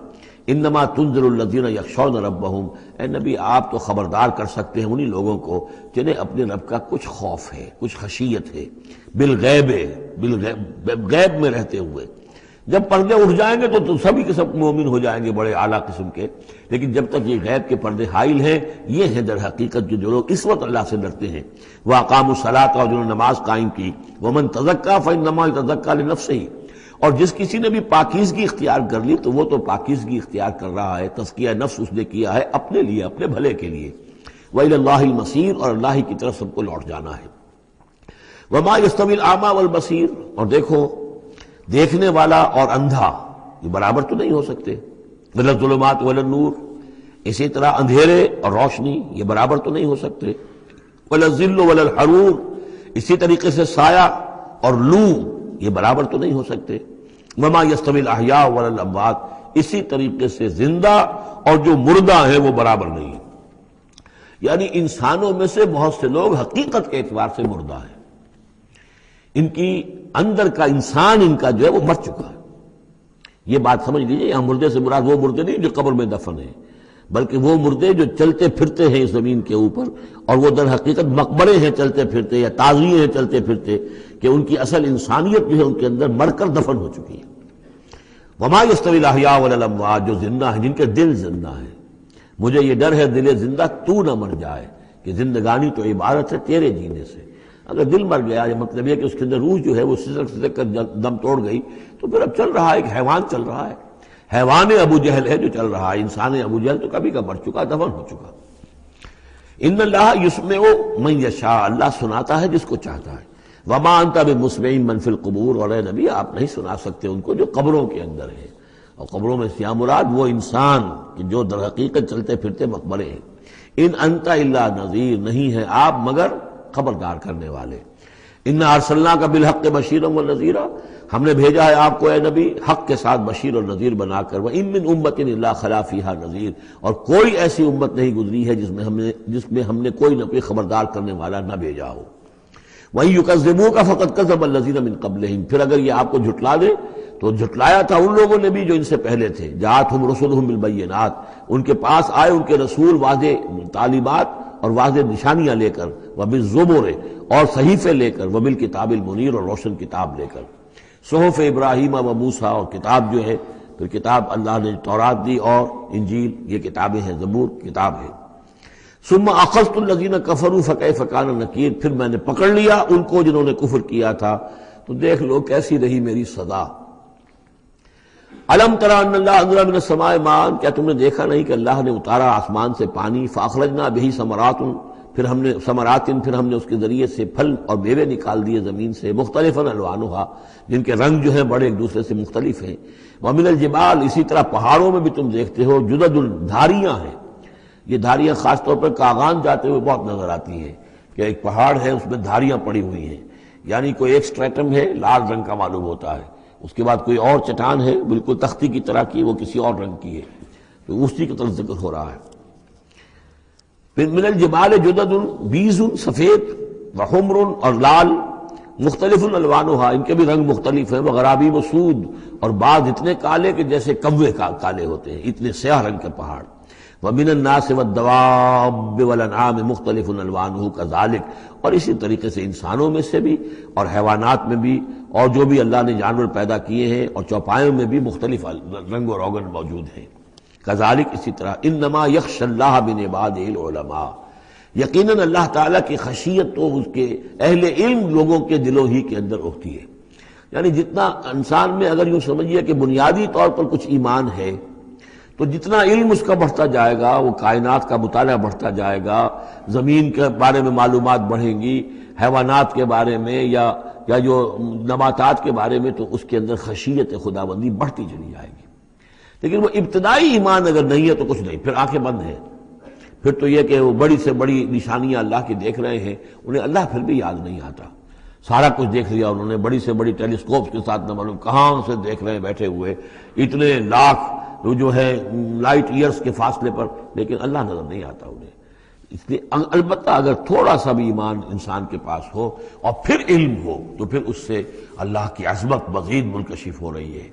انما تنذر الذین یخشون ربہم اے نبی آپ تو خبردار کر سکتے ہیں انہی لوگوں کو جنہیں اپنے رب کا کچھ خوف ہے، کچھ خشیت ہے، بالغیب غیب میں رہتے ہوئے۔ جب پردے اٹھ جائیں گے تو سبھی کے سب مومن ہو جائیں گے بڑے اعلیٰ قسم کے، لیکن جب تک یہ غیب کے پردے حائل ہیں یہ ہیں در حقیقت جو لوگ اس وقت اللہ سے ڈرتے ہیں۔ وَأَقَامُوا الصَّلَاةَ اور جنہوں نے نماز قائم کی، وَمَن تَزَكَّىٰ فَإِنَّمَا يَتَزَكَّىٰ لِنَفْسِهِ اور جس کسی نے بھی پاکیزگی اختیار کر لی تو وہ تو پاکیزگی اختیار کر رہا ہے، تزکیہ نفس اس نے کیا ہے اپنے لیے، اپنے بھلے کے لیے۔ وَإِلَى اللَّهِ الْمَصِيرُ اور اللہ ہی کی طرف سب کو لوٹ جانا ہے۔ وَمَا يَسْتَوِي الْأَعْمَىٰ وَالْبَصِيرُ اور دیکھو دیکھنے والا اور اندھا یہ برابر تو نہیں ہو سکتے، وَلَا الظُّلُمَاتُ وَلَا النُّورُ اسی طرح اندھیرے اور روشنی یہ برابر تو نہیں ہو سکتے، وَلَا الظِّلُّ وَلَا الْحَرُورُ اسی طریقے سے سایہ اور لو یہ برابر تو نہیں ہو سکتے، وَمَا يَسْتَوِي الْأَحْيَاءُ وَلَا الْأَمْوَاتُ اسی طریقے سے زندہ اور جو مردہ ہیں وہ برابر نہیں ہیں، یعنی انسانوں میں سے بہت سے لوگ حقیقت کے اعتبار سے مردہ ہیں، ان کی اندر کا انسان ان کا جو ہے وہ مر چکا ہے۔ یہ بات سمجھ لیجئے یہاں مردے سے مراد وہ مردے نہیں جو قبر میں دفن ہیں، بلکہ وہ مردے جو چلتے پھرتے ہیں اس زمین کے اوپر، اور وہ در حقیقت مقبرے ہیں چلتے پھرتے یا تازیے ہیں چلتے پھرتے، کہ ان کی اصل انسانیت جو ہے ان کے اندر مر کر دفن ہو چکی ہے۔ وما یستوی الاحیاء ولا الاموات جو زندہ ہیں جن کے دل زندہ ہیں، مجھے یہ ڈر ہے دل زندہ تو نہ مر جائے، کہ زندگانی تو عبارت ہے تیرے جینے سے، اگر دل مر گیا یہ مطلب یہ کہ اس کے اندر روح جو ہے وہ سسک کر دم توڑ گئی تو پھر اب چل رہا ہے، ایک حیوان چل رہا ہے، حیوان ابو جہل ہے جو چل رہا ہے، انسان ابو جہل تو کبھی کا مر چکا، دفن ہو چکا۔ ان اللہ یسمع من یشاء اللہ سناتا ہے جس کو چاہتا ہے، وما انت بمسمع من فی القبور، اور اے نبی آپ نہیں سنا سکتے ان کو جو قبروں کے اندر ہیں، اور قبروں میں سے مراد وہ انسان کہ جو در حقیقت چلتے پھرتے مقبرے ہیں۔ ان انت الا نذیر، نہیں ہے آپ مگر خبردار کرنے والے۔ انا ارسلناک بالحق بشیرا ونذیرا، ہم نے بھیجا ہے آپ کو اے نبی حق کے ساتھ بشیر اور نذیر بنا کر۔ وان من امۃ الا خلا فیہا نذیر، اور کوئی ایسی امت نہیں گزری ہے جس میں ہم نے کوئی نہ کوئی خبردار کرنے والا نہ بھیجا ہو۔ وَإِن يُكَذِّبُوكَ فَقَدْ كَذَّبَ الَّذِينَ مِن قَبْلِهِمْ، پھر اگر یہ آپ کو جھٹلا دے تو جھٹلایا تھا ان لوگوں نے بھی جو ان سے پہلے تھے۔ جاءتہم رسلہم بالبینات، ان کے پاس آئے ان کے رسول واضح تعلیمات اور واضح نشانیاں لے کر، وبالزبر، اور صحیفے لے کر، وبالکتاب المنیر، اور روشن کتاب لے کر۔ صحف ابراہیم و موسیٰ، اور کتاب جو ہے پھر کتاب اللہ نے تورات دی اور انجیل، یہ کتابیں ہیں، زبور کتاب ہے۔ ثم اخذت الذین کفروا فکیف کان نکیر، پھر میں نے پکڑ لیا ان کو جنہوں نے کفر کیا تھا، تو دیکھ لو کیسی رہی میری سزا۔ الم تری ان اللہ انزل من السماء ماء، کیا تم نے دیکھا نہیں کہ اللہ نے اتارا آسمان سے پانی، فاخرجنا به ثمرات، پھر ہم نے اس کے ذریعے سے پھل اور میوے نکال دیے زمین سے، مختلفا الوانها، جن کے رنگ جو ہیں بڑے ایک دوسرے سے مختلف ہیں۔ ومن الجبال، اسی طرح پہاڑوں میں بھی تم دیکھتے ہو، جدد، دھاریاں ہیں۔ یہ دھاریاں خاص طور پر کاغان جاتے ہوئے بہت نظر آتی ہیں کہ ایک پہاڑ ہے اس میں دھاریاں پڑی ہوئی ہیں، یعنی کوئی ایک سٹریٹم ہے لال رنگ کا معلوم ہوتا ہے، اس کے بعد کوئی اور چٹان ہے بالکل تختی کی طرح کی، وہ کسی اور رنگ کی ہے، تو اسی کی طرف ذکر ہو رہا ہے۔ پھر من الجبال جدد، بیض، سفید، وحمر، اور لال، مختلف الوانها، ان کے بھی رنگ مختلف ہیں، وغرابیب سود، اور بعض اتنے کالے کہ جیسے کوے کالے ہوتے ہیں، اتنے سیاہ رنگ کے پہاڑ۔ وَمِنَ النَّاسِ وَالدَّوَابِّ وَالْأَنْعَامِ مُخْتَلِفٌ أَلْوَانُهُ كَذَلِكَ، اور اسی طریقے سے انسانوں میں سے بھی اور حیوانات میں بھی، اور جو بھی اللہ نے جانور پیدا کیے ہیں، اور چوپایوں میں بھی مختلف رنگ و روغن موجود ہیں۔ كَذَلِكَ، اسی طرح، إِنَّمَا يَخْشَى اللَّهَ مِنْ عِبَادِهِ الْعُلَمَاء، یقیناً اللہ تعالیٰ کی خشیت تو اس کے اہل علم لوگوں کے دلوں ہی کے اندر ہوتی ہے۔ یعنی جتنا انسان میں اگر یوں سمجھیے کہ بنیادی طور پر کچھ ایمان ہے، تو جتنا علم اس کا بڑھتا جائے گا، وہ کائنات کا مطالعہ بڑھتا جائے گا، زمین کے بارے میں معلومات بڑھیں گی، حیوانات کے بارے میں یا جو نباتات کے بارے میں، تو اس کے اندر خشیت خداوندی بڑھتی چلی جائے گی۔ لیکن وہ ابتدائی ایمان اگر نہیں ہے تو کچھ نہیں، پھر آنکھیں بند ہیں، پھر تو یہ کہ وہ بڑی سے بڑی نشانیاں اللہ کی دیکھ رہے ہیں، انہیں اللہ پھر بھی یاد نہیں آتا۔ سارا کچھ دیکھ لیا انہوں نے، بڑی سے بڑی ٹیلیسکوپ کے ساتھ نہ معلوم کہاں سے دیکھ رہے ہیں بیٹھے ہوئے، اتنے لاکھ جو ہے لائٹ ایئرز کے فاصلے پر، لیکن اللہ نظر نہیں آتا انہیں۔ اس لیے البتہ اگر تھوڑا سا بھی ایمان انسان کے پاس ہو اور پھر علم ہو، تو پھر اس سے اللہ کی عظمت مزید منکشف ہو رہی ہے،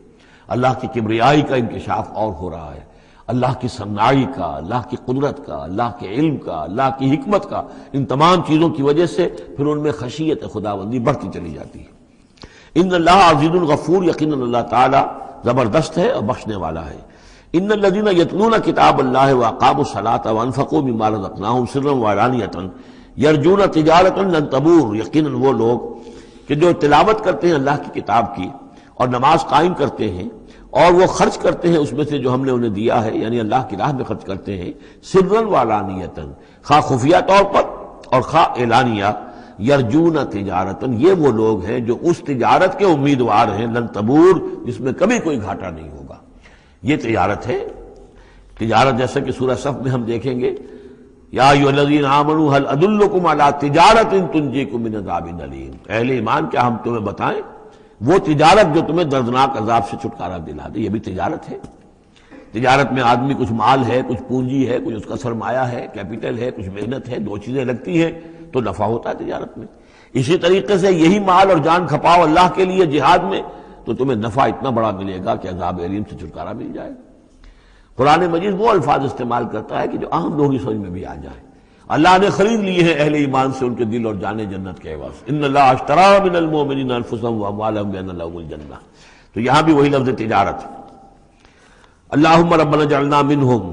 اللہ کی کبریائی کا انکشاف اور ہو رہا ہے، اللہ کی صناعی کا، اللہ کی قدرت کا، اللہ کے علم کا، اللہ کی حکمت کا، ان تمام چیزوں کی وجہ سے پھر ان میں خشیت خداوندی بڑھتی چلی جاتی ہے۔ ان اللہ عزیز الغفور، یقیناً اللہ تعالیٰ زبردست ہے اور بخشنے والا ہے۔ ان الذین یتلون کتاب اللہ واقاموا الصلاۃ وانفقوا مما رزقناہم سرا وعلانیۃ یرجون تجارۃ لن تبور، یقیناً وہ لوگ کہ جو تلاوت کرتے ہیں اللہ کی کتاب کی اور نماز قائم کرتے ہیں اور وہ خرچ کرتے ہیں اس میں سے جو ہم نے انہیں دیا ہے، یعنی اللہ کی راہ میں خرچ کرتے ہیں، سرا وعلانیۃ، خواہ خفیہ طور پر اور خواہ اعلانیہ، یرجون تجارت، یہ وہ لوگ ہیں جو اس تجارت کے امیدوار ہیں، لن تبور، جس میں کبھی کوئی گھاٹا نہیں ہوگا۔ یہ تجارت ہے، تجارت جیسا کہ سورہ صف میں ہم دیکھیں گے، یا ایھا الذین آمنوا هل ادلکم علی تجارۃ تنجیکم من عذاب الیم، اہل ایمان کیا ہم تمہیں بتائیں وہ تجارت جو تمہیں دردناک عذاب سے چھٹکارا دلا دے۔ یہ بھی تجارت ہے۔ تجارت میں آدمی کچھ مال ہے، کچھ پونجی ہے، کچھ اس کا سرمایہ ہے، کیپٹل ہے، کچھ محنت ہے، دو چیزیں لگتی ہیں تو نفع ہوتا ہے تجارت میں۔ اسی طریقے سے یہی مال اور جان کھپاؤ اللہ کے لیے جہاد میں، تو تمہیں نفع اتنا بڑا ملے گا کہ عذاب علیم سے چھٹکارا مل جائے گا۔ قرآن مجید وہ الفاظ استعمال کرتا ہے کہ جو عام لوگوں کی سمجھ میں بھی آ جائیں۔ اللہ نے خرید لیے ہیں اہل ایمان سے ان کے دل اور جانیں جنت کے عوض، ان اللہ اشتری من المؤمنین انفسهم واموالهم بان لهم الجنہ، تو یہاں بھی وہی لفظ تجارت۔ اللہم ربنا اجعلنا منہم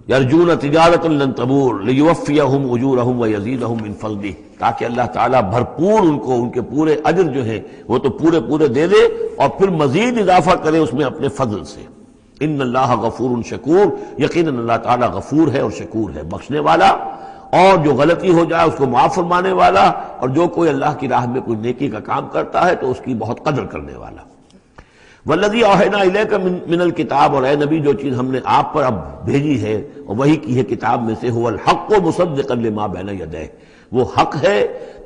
یرجون تجارۃ لن تبور لیوفیہم اجورہم ویزیدہم من فضلہ، تاکہ اللہ تعالیٰ بھرپور ان کو ان کے پورے اجر جو ہیں وہ تو پورے پورے دے دے اور پھر مزید اضافہ کرے اس میں اپنے فضل سے۔ ان اللہ غفور شکور، یقیناً اللہ تعالیٰ غفور ہے اور شکور ہے، بخشنے والا اور جو غلطی ہو جائے اس کو معاف فرمانے والا، اور جو کوئی اللہ کی راہ میں کوئی نیکی کا کام کرتا ہے تو اس کی بہت قدر کرنے والا۔ والذی اوحینا الیک من الکتاب، اور اے نبی جو چیز ہم نے آپ پر اب بھیجی ہے اور وہی کی ہے کتاب میں سے، هو الحق مصدقا لما بین یدیہ، وہ حق ہے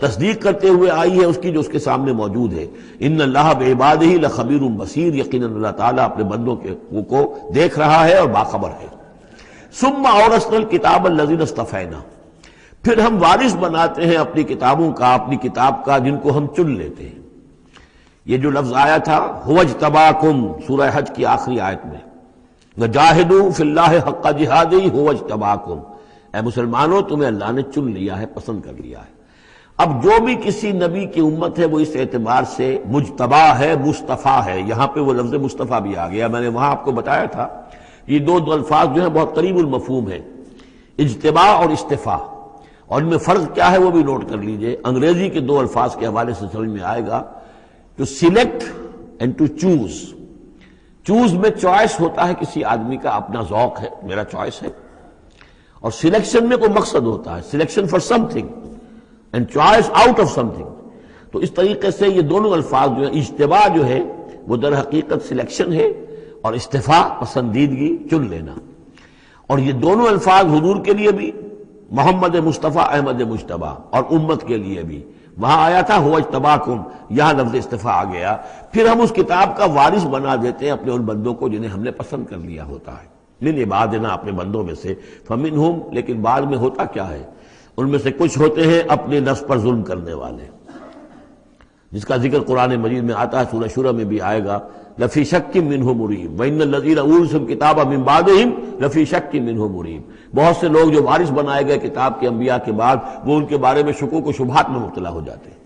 تصدیق کرتے ہوئے آئی ہے اس کی جو اس کے سامنے موجود ہے۔ ان اللہ بعبادہ لخبیر بصیر، یقیناً اللہ تعالیٰ اپنے بندوں کو دیکھ رہا ہے اور باخبر ہے۔ ثم اورثنا الکتاب الذین اصطفینا، پھر ہم وارث بناتے ہیں اپنی کتابوں کا، اپنی کتاب کا جن کو ہم چن لیتے ہیں۔ یہ جو لفظ آیا تھا هو اجتباکم، سورہ حج کی آخری آیت میں، وجاہدوا فی اللہ حق جہادہ هو اجتباکم، اے مسلمانوں تمہیں اللہ نے چن لیا ہے، پسند کر لیا ہے۔ اب جو بھی کسی نبی کی امت ہے وہ اس اعتبار سے مجتبی ہے، مصطفیٰ ہے۔ یہاں پہ وہ لفظ مصطفیٰ بھی آ گیا، میں نے وہاں آپ کو بتایا تھا یہ دو الفاظ جو ہیں بہت قریب المفہوم ہیں، اجتباء اور استفاء، اور ان میں فرق کیا ہے وہ بھی نوٹ کر لیجئے۔ انگریزی کے دو الفاظ کے حوالے سے سمجھ میں آئے گا، to select and to choose. Choose میں چوائس ہوتا ہے کسی آدمی کا، اپنا ذوق ہے، میرا چوائس ہے، اور سلیکشن میں کوئی مقصد ہوتا ہے، selection for some thing and choice out of some thing. تو اس طریقے سے یہ دونوں الفاظ جو ہیں، اجتباء جو ہے وہ در حقیقت سلیکشن ہے، اور استفاء پسندیدگی، چن لینا۔ اور یہ دونوں الفاظ حضور کے لیے بھی، محمد مصطفیٰ احمد مجتبیٰ، اور امت کے لیے بھی۔ وہاں آیا تھا هو اجتباکم، یہاں لفظ استفاء آ گیا۔ پھر ہم اس کتاب کا وارث بنا دیتے ہیں اپنے ان بندوں کو جنہیں ہم نے پسند کر لیا ہوتا ہے، من عبادنا، اپنے بندوں میں سے، فمنہم، لیکن بعد میں ہوتا کیا ہے، ان میں سے کچھ ہوتے ہیں اپنے نفس پر ظلم کرنے والے، جس کا ذکر قرآن مجید میں آتا ہے، سورہ شورى میں بھی آئے گا، لفی شک منہ مریب، وان الذین اورثوا الکتاب من بعدہم لفی شک منہ مریب۔ بہت سے لوگ جو وارث بنائے گئے کتاب کے انبیاء کے بعد، وہ ان کے بارے میں شکوک و شبہات میں مبتلا ہو جاتے ہیں۔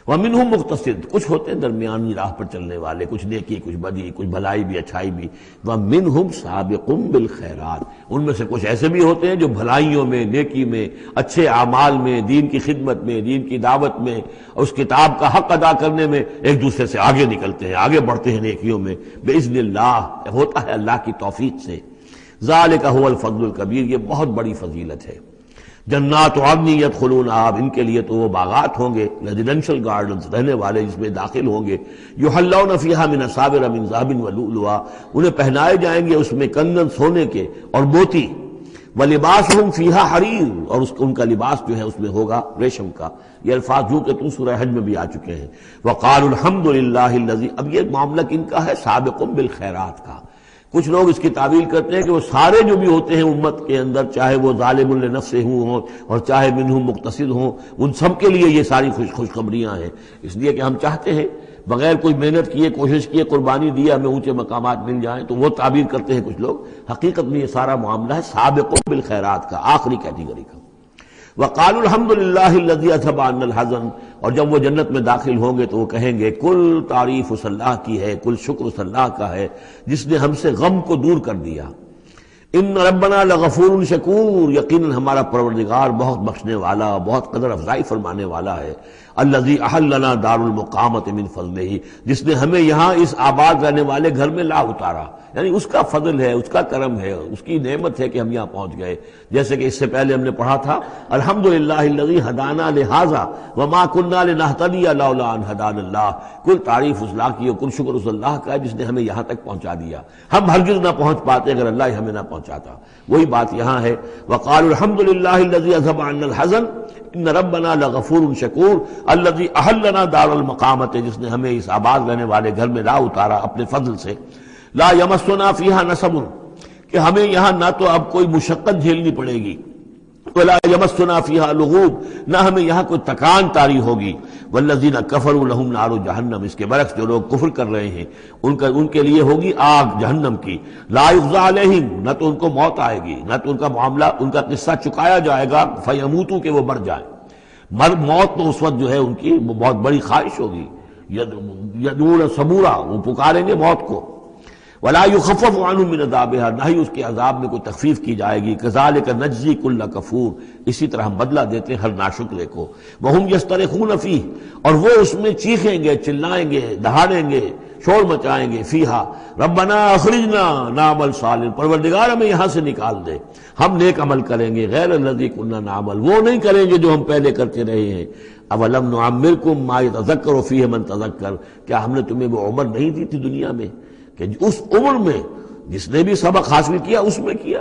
ومنہم مقتصد، کچھ ہوتے ہیں درمیانی راہ پر چلنے والے، کچھ نیکی کچھ بدی، کچھ بھلائی بھی اچھائی بھی۔ ومنہم سابق بالخیرات، ان میں سے کچھ ایسے بھی ہوتے ہیں جو بھلائیوں میں، نیکی میں، اچھے اعمال میں، دین کی خدمت میں، دین کی دعوت میں، اس کتاب کا حق ادا کرنے میں ایک دوسرے سے آگے نکلتے ہیں، آگے بڑھتے ہیں نیکیوں میں، باذن اللہ، ہوتا ہے اللہ کی توفیق سے۔ ذالک هو الفضل الکبیر، یہ بہت بڑی فضیلت ہے۔ جنات عدن یدخلونہا، ان کے لیے تو وہ باغات ہوں گے، ریزیڈینشل گارڈنز، رہنے والے جس میں داخل ہوں گے، یحلون فیہا من اساور من ذہب ولؤلؤا، انہیں پہنائے جائیں گے اس میں کنگن سونے کے اور موتی، ولباسہم فیہا حریر، اور ان کا لباس جو ہے اس میں ہوگا ریشم کا۔ یہ الفاظ جو کہ تم سورہ حج میں بھی آ چکے ہیں۔ وقالوا الحمد للہ الذی، اب یہ معاملہ کن کا ہے، سابق بالخیرات کا۔ کچھ لوگ اس کی تعویل کرتے ہیں کہ وہ سارے جو بھی ہوتے ہیں امت کے اندر، چاہے وہ ظالم لنفسہ ہوں اور چاہے منہم مقتصد ہوں، ان سب کے لیے یہ ساری خوشخبریاں ہیں، اس لیے کہ ہم چاہتے ہیں بغیر کوئی محنت کیے، کوشش کیے، قربانی دی، ہمیں اونچے مقامات مل جائیں، تو وہ تعبیر کرتے ہیں کچھ لوگ۔ حقیقت میں یہ سارا معاملہ ہے سابق بالخیرات کا، آخری کیٹیگری کا۔ وقالوا الحمد للہ الذی اذھب عنا الحزن، اور جب وہ جنت میں داخل ہوں گے تو وہ کہیں گے کل تعریف اس اللہ کی ہے، کل شکر اس اللہ کا ہے جس نے ہم سے غم کو دور کر دیا۔ ان ربنا لغفور شکور، یقیناً ہمارا پروردگار بہت بخشنے والا، بہت قدر افزائی فرمانے والا ہے۔ الذی احلنا دار المقامۃ من فضلہ، جس نے ہمیں یہاں اس آباد رہنے والے گھر میں لا اتارا، یعنی اس کا فضل ہے، اس کا کرم ہے، اس کی نعمت ہے کہ ہم یہاں پہنچ گئے۔ جیسے کہ اس سے پہلے ہم نے پڑھا تھا الحمدللہ الذی ہدانا لہذا وما کنا لنہتدی لولا ان ہدانا اللہ، کل تعریف اس اللہ کی اور کل شکر اس اللہ کا ہے جس نے ہمیں یہاں تک پہنچا دیا، ہم ہرگز نہ پہنچ پاتے اگر اللہ ہی ہمیں نہ پہنچاتا۔ وہی بات یہاں ہے، وقالوا الحمدللہ الذی اذھب عنا الحزن ان ربنا لغفور شکور الذی احلنا دار المقامۃ، جس نے ہمیں اس آباد رہنے والے گھر میں لا اتارا اپنے فضل سے۔ لا یمسنا فیہا نصب، کہ ہمیں یہاں نہ تو اب کوئی مشقت جھیلنی پڑے گی، ولا یمسنا فیہا لغوب، نہ ہمیں یہاں کوئی تکان طاری ہوگی۔ والذین کفروا لہم نار جہنم، اس کے برعکس جو لوگ کفر کر رہے ہیں ان کے لیے ہوگی آگ جہنم کی۔ لا یقضی علیہم، نہ تو ان کو موت آئے گی، نہ تو ان کا معاملہ، ان کا قصہ چکایا جائے گا، فیموتوا، کہ وہ مر جائیں۔ موت تو اس وقت جو ہے ان کی بہت بڑی خواہش ہوگی، یدعون ثبورا، وہ پکاریں گے موت کو۔ ولا یخفف عنہم من عذابها، نہ ہی اس کے عذاب میں کوئی تخفیف کی جائے گی۔ کذالک نجزی کل کفور، اسی طرح ہم بدلہ دیتے ہیں ہر ناشکرے کو۔ وہم یصطرخون فیہ، اور وہ اس میں چیخیں گے، چلائیں گے، دہاڑیں گے، شور مچائیں گے فیہا ربنا اخرجنا نعمل صالح، پروردگار ہمیں یہاں سے نکال دے، ہم نیک عمل کریں گے، غیر الذی کنا نعمل، وہ نہیں کریں گے جو ہم پہلے کرتے رہے ہیں۔ اولم نعمرکم ما یتذکر فیہ من تذکر، کیا ہم نے تمہیں وہ عمر نہیں دی تھی دنیا میں کہ اس عمر میں جس نے بھی سبق حاصل کیا اس میں کیا؟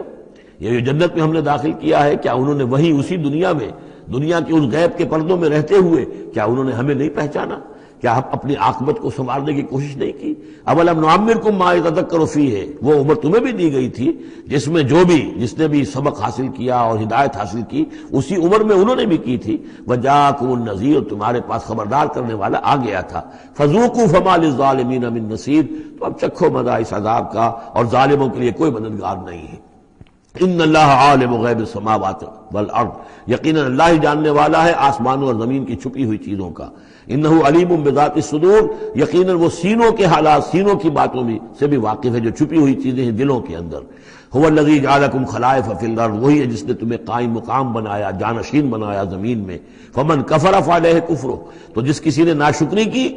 یہ جو جنت میں ہم نے داخل کیا ہے، کیا انہوں نے وہی اسی دنیا میں، دنیا کے اس غیب کے پردوں میں رہتے ہوئے کیا انہوں نے ہمیں نہیں پہچانا؟ کیا ہم اپنی عاقبت کو سنوارنے کی کوشش نہیں کی؟ اولم نعمرکم ما یتذکر فیہ، وہ عمر تمہیں بھی دی گئی تھی جس میں جس نے بھی سبق حاصل کیا اور ہدایت حاصل کی اسی عمر میں انہوں نے بھی کی تھی۔ وجاءکم النذیر، تمہارے پاس خبردار کرنے والا آ گیا تھا۔ فذوقوا فما للظالمین من نصیر، تو اب چکھو مزہ اس عذاب کا، اور ظالموں کے لیے کوئی مددگار نہیں ہے۔ ان اللہ عالم غیب السماوات والارض، یقیناً اللہ ہی جاننے والا ہے آسمانوں اور زمین کی چھپی ہوئی چیزوں کا۔ انہ علیم بذات الصدور، یقیناً وہ سینوں کے حالات، سینوں کی باتوں میں سے بھی واقف ہے جو چھپی ہوئی چیزیں ہیں دلوں کے اندر۔ هو الذی جعلکم خلائف فی الارض، وہی ہے جس نے تمہیں قائم مقام بنایا، جانشین بنایا زمین میں۔ فمن کفر فعلیہ کفرہ، تو جس کسی نے ناشکری کی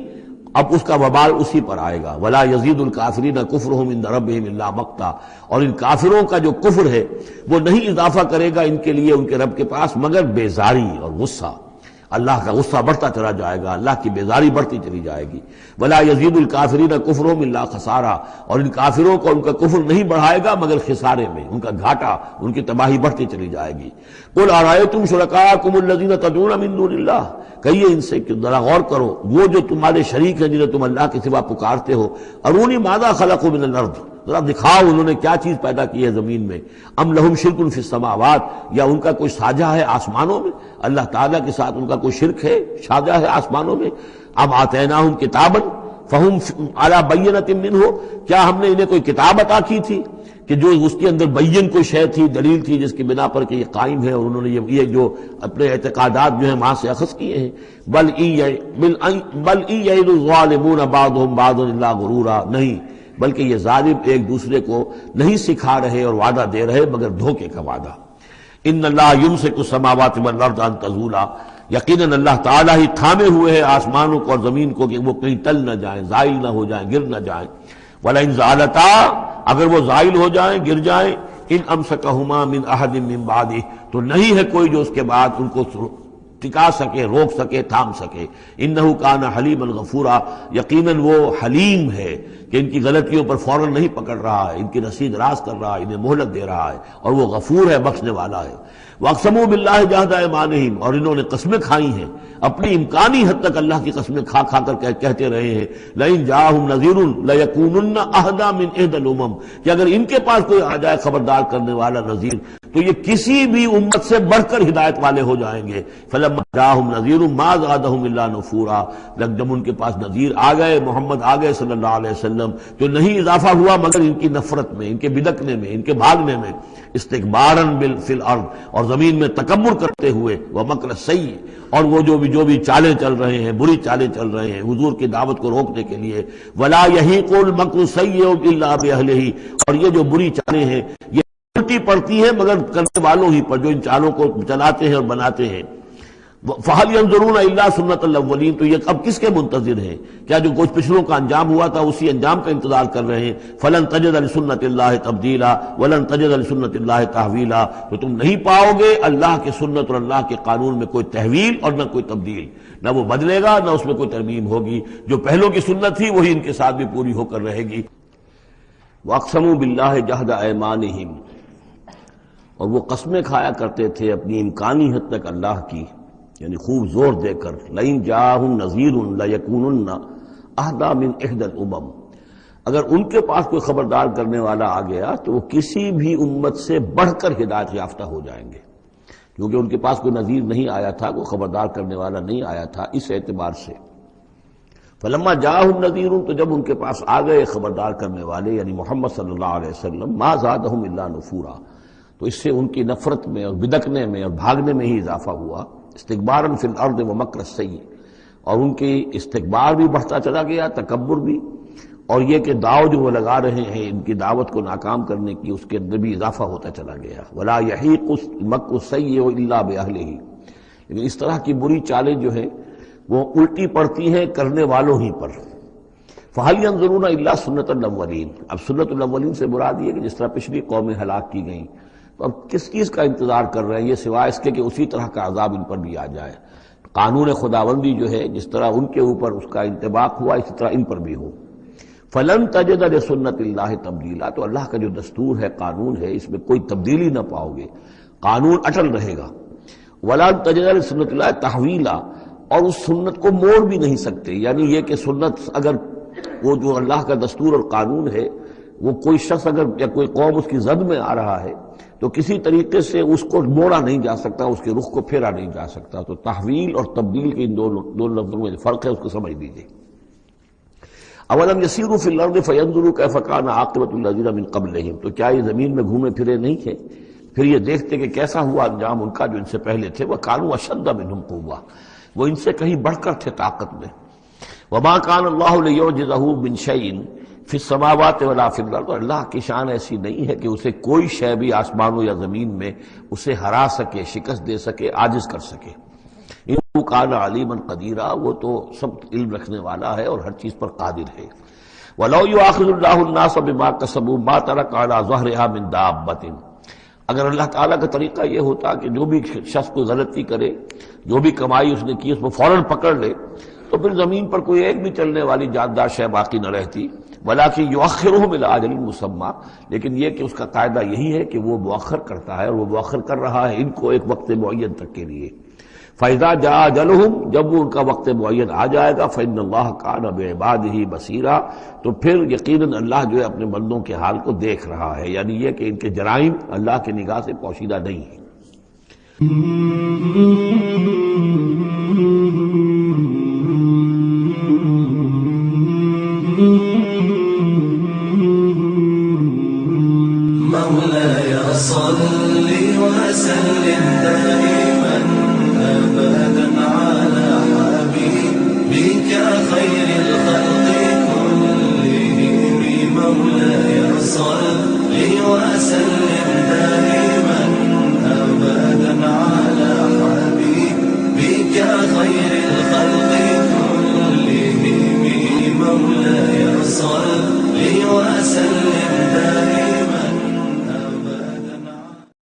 اب اس کا وبال اسی پر آئے گا۔ ولا یزید الکافرین کفرہم عند ربہم الا مقتا، اور ان کافروں کا جو کفر ہے وہ نہیں اضافہ کرے گا ان کے لیے ان کے رب کے پاس مگر بیزاری اور غصہ۔ اللہ کا غصہ بڑھتا چلا جائے گا، اللہ کی بیزاری بڑھتی چلی جائے گی۔ ولا یزید الکافرین کفرہم الا خسارا، اور ان کافروں کو ان کا کفر نہیں بڑھائے گا مگر خسارے میں، ان کا گھاٹا، ان کی تباہی بڑھتی چلی جائے گی۔ قل ارأیتم شرکاءکم الذین تدعون من دون اللہ، کہیے ان سے کہ ذرا غور کرو وہ جو تمہارے شریک ہیں جنہیں تم اللہ کے سوا پکارتے ہو، ارونی ماذا خلقوا من الارض، ذرا دکھاؤ انہوں نے کیا چیز پیدا کی ہے زمین میں۔ ام لہم شرک فی السماوات، یا ان کا کوئی ساجہ ہے آسمانوں میں، اللہ تعالیٰ کے ساتھ ان کا کوئی شرک ہے، ساجہ ہے آسمانوں میں۔ ام آتیناہم کتابا فہم علی بینۃ منہ، کیا ہم نے انہیں کوئی کتاب عطا کی تھی کہ جو اس کے اندر بین کوئی شے تھی، دلیل تھی جس کی بنا پر کہ یہ قائم ہے، اور انہوں نے یہ جو اپنے اعتقادات جو ہیں وہاں سے اخذ کیے ہیں۔ بل ان یعد الظالمون بعضهم بعضا الا غرورا، نہیں بلکہ یہ ظالم ایک دوسرے کو نہیں سکھا رہے اور وعدہ دے رہے مگر دھوکے کا وعدہ۔ ان اللہ یمسک السماوات والارض ان تزولا، یقیناً اللہ تعالیٰ ہی تھامے ہوئے ہے آسمانوں کو اور زمین کو کہ وہ کہیں ٹل نہ جائیں، زائل نہ ہو جائیں، گر نہ جائیں۔ وَلَئِن زَالَتَا، اگر وہ زائل ہو جائیں، گر جائیں، ان امسکہما من احد من بعدہ، تو نہیں ہے کوئی جو اس کے بعد ان کو ٹکا سکے، روک سکے، تھام سکے۔ انہ کان حلیما غفورا، یقیناً وہ حلیم ہے کہ ان کی غلطیوں پر فوراً نہیں پکڑ رہا ہے، ان کی رسید راست کر رہا ہے، انہیں مہلت دے رہا ہے، اور وہ غفور ہے، بخشنے والا ہے۔ وَأَقْسَمُوا بِاللَّهِ جَهْدَ أَيْمَانِهِمْ، اور انہوں نے قسمیں کھائی ہیں اپنی امکانی حد تک اللہ کی قسمیں کھا کھا کر کہتے رہے ہیں لَإِن جَاءَهُمْ نَذِيرٌ لَيَكُونُنَّ أَهْدَىٰ مِنْ إِحْدَى الْأُمَمِ، کہ اگر ان کے پاس کوئی آ جائے خبردار کرنے والا نذیر تو یہ کسی بھی امت سے بڑھ کر ہدایت والے ہو جائیں گے۔ فَلَمَّا جَاءَهُمْ نَذِيرٌ مَا زَادَهُمْ إِلَّا نُفُورًا، جب ان کے پاس نذیر آ گئے، محمد آ گئے صلی اللہ علیہ وسلم، تو نہیں اضافہ ہوا مگر ان کی نفرت میں، ان کے بدکنے میں، ان کے بھاگنے میں۔ استکباراً فی الارض، اور زمین میں تکبر کرتے ہوئے، ومکر السیء، اور وہ جو بھی چالیں چل رہے ہیں، بری چالیں چل رہے ہیں حضور کی دعوت کو روکنے کے لیے۔ ولا یحیق المکر السیء الا باہلہ، اور یہ جو بری چالیں ہیں یہ الٹی پڑتی ہیں مگر کرنے والوں ہی پر، جو ان چالوں کو چلاتے ہیں اور بناتے ہیں۔ فَهَلْ يَنظُرُونَ إِلَّا سُنَّةَ الْأَوَّلِينَ، تو یہ اب کس کے منتظر ہیں؟ کیا جو کچھ پچھلوں کا انجام ہوا تھا اسی انجام کا انتظار کر رہے ہیں؟ فَلَن تَجِدَ لِسُنَّةِ اللَّهِ تَبْدِيلًا وَلَن تَجِدَ لِسُنَّةِ اللَّهِ تَحْوِيلًا، تو تم نہیں پاؤ گے اللہ کی سنت اور اللہ کے قانون میں کوئی تحویل اور نہ کوئی تبدیل، نہ وہ بدلے گا نہ اس میں کوئی ترمیم ہوگی۔ جو پہلوں کی سنت تھی وہی ان کے ساتھ بھی پوری ہو کر رہے گی۔ وَأَقْسَمُوا بِاللَّهِ جَهْدَ أَيْمَانِهِمْ، اور وہ قسمیں کھایا کرتے تھے اپنی امکانی حد تک اللہ کی، یعنی خوب زور دے کر، لَئِن جَاءَهُمْ نَذِيرٌ لَيَكُونُنَّ أَهْدَىٰ مِنْ إِحْدَى الْأُمَمِ، اگر ان کے پاس کوئی خبردار کرنے والا آ گیا تو وہ کسی بھی امت سے بڑھ کر ہدایت یافتہ ہو جائیں گے، کیونکہ ان کے پاس کوئی نذیر نہیں آیا تھا، کوئی خبردار کرنے والا نہیں آیا تھا، اس اعتبار سے۔ فلما جاءہم نذیر، تو جب ان کے پاس آ گئے خبردار کرنے والے یعنی محمد صلی اللہ علیہ وسلم، ما زادہم الا نفورا، تو اس سے ان کی نفرت میں اور بدکنے میں اور بھاگنے میں ہی اضافہ ہوا۔ استکباراً فی الارض ومکر السیء، اور ان کی استکبار بھی بڑھتا چلا گیا، تکبر بھی، اور یہ کہ داؤ جو وہ لگا رہے ہیں ان کی دعوت کو ناکام کرنے کی، اس کے اندر بھی اضافہ ہوتا چلا گیا۔ ولا یحیق المکر السیء الا باہلہ، لیکن اس طرح کی بری چالیں جو ہیں وہ الٹی پڑتی ہیں کرنے والوں ہی پر۔ فَهَلْ يَنظُرُونَ إِلَّا سُنَّةَ الْأَوَّلِينَ، اب سنت الاولین سے مراد یہ کہ جس طرح پچھلی قومیں ہلاک کی گئیں، تو اب کس چیز کا انتظار کر رہے ہیں یہ سوائے اس کے کہ اسی طرح کا عذاب ان پر بھی آ جائے۔ قانون خداوندی جو ہے جس طرح ان کے اوپر اس کا انطباق ہوا اسی طرح ان پر بھی ہو۔ فَلَن تَجِدَ لِسُنَّةِ اللَّهِ تَبْدِيلًا، تو اللہ کا جو دستور ہے، قانون ہے، اس میں کوئی تبدیلی نہ پاؤ گے، قانون اٹل رہے گا۔ وَلَن تَجِدَ لِسُنَّةِ اللَّهِ تَحْوِيلًا، اور اس سنت کو موڑ بھی نہیں سکتے، یعنی یہ کہ سنت اگر وہ جو اللہ کا دستور اور قانون ہے وہ کوئی شخص اگر یا کوئی قوم اس کی زد میں آ رہا ہے تو کسی طریقے سے اس کو موڑا نہیں جا سکتا، اس کے رخ کو پھیرا نہیں جا سکتا۔ تو تحویل اور تبدیل کے ان دو لفظوں میں فرق ہے، اس کو سمجھ لیجیے۔ اولم یسیروا فی الارض فینظروا کیف کان عاقبۃ الذین من قبلہم، تو کیا یہ زمین میں گھومے پھرے نہیں تھے، پھر یہ دیکھتے کہ کیسا ہوا انجام ان کا جو ان سے پہلے تھے۔ وکانوا اشد منہم قوۃ، وہ ان سے کہیں بڑھ کر تھے طاقت میں۔ وما کان اللہ لیعجزہ من شیء فی السماوات ولا فی الارض، اللہ کی شان ایسی نہیں ہے کہ اسے کوئی شے بھی آسمانوں یا زمین میں اسے ہرا سکے، شکست دے سکے، عاجز کر سکے۔ انہ کان علیما قدیرا، وہ تو سب علم رکھنے والا ہے اور ہر چیز پر قادر ہے۔ ولو یؤاخذ اللہ الناس بما کسبوا ما ترک علی ظہرها من دابۃ، اگر اللہ تعالیٰ کا طریقہ یہ ہوتا کہ جو بھی شخص کوئی غلطی کرے، جو بھی کمائی اس نے کی اس کو فوراً پکڑ لے، تو پھر زمین پر کوئی ایک بھی چلنے والی جاندار شے باقی نہ رہتی۔ وَلَٰكِن يُؤَخِّرُهُمْ إِلَىٰ أَجَلٍ مُّسَمًّى، لیکن یہ کہ اس کا قاعدہ یہی ہے کہ وہ مؤخر کرتا ہے، اور وہ مؤخر کر رہا ہے ان کو ایک وقت معین تک کے لیے۔ فَإِذَا جَاءَ أَجَلُهُمْ، جب وہ ان کا وقت معین آ جائے گا، فَإِنَّ اللَّهَ كَانَ بِعِبَادِهِ بَصِيرًا، تو پھر یقیناً اللہ جو ہے اپنے بندوں کے حال کو دیکھ رہا ہے، یعنی یہ کہ ان کے جرائم اللہ کی نگاہ سے پوشیدہ نہیں ہیں۔ مولاي صل وسلم دائما أبدا على حبيبك خير الخلق كلهم، مولاي صل وسلم دائما أبدا على حبيبك خير الخلق كلهم، مولاي صل وسلم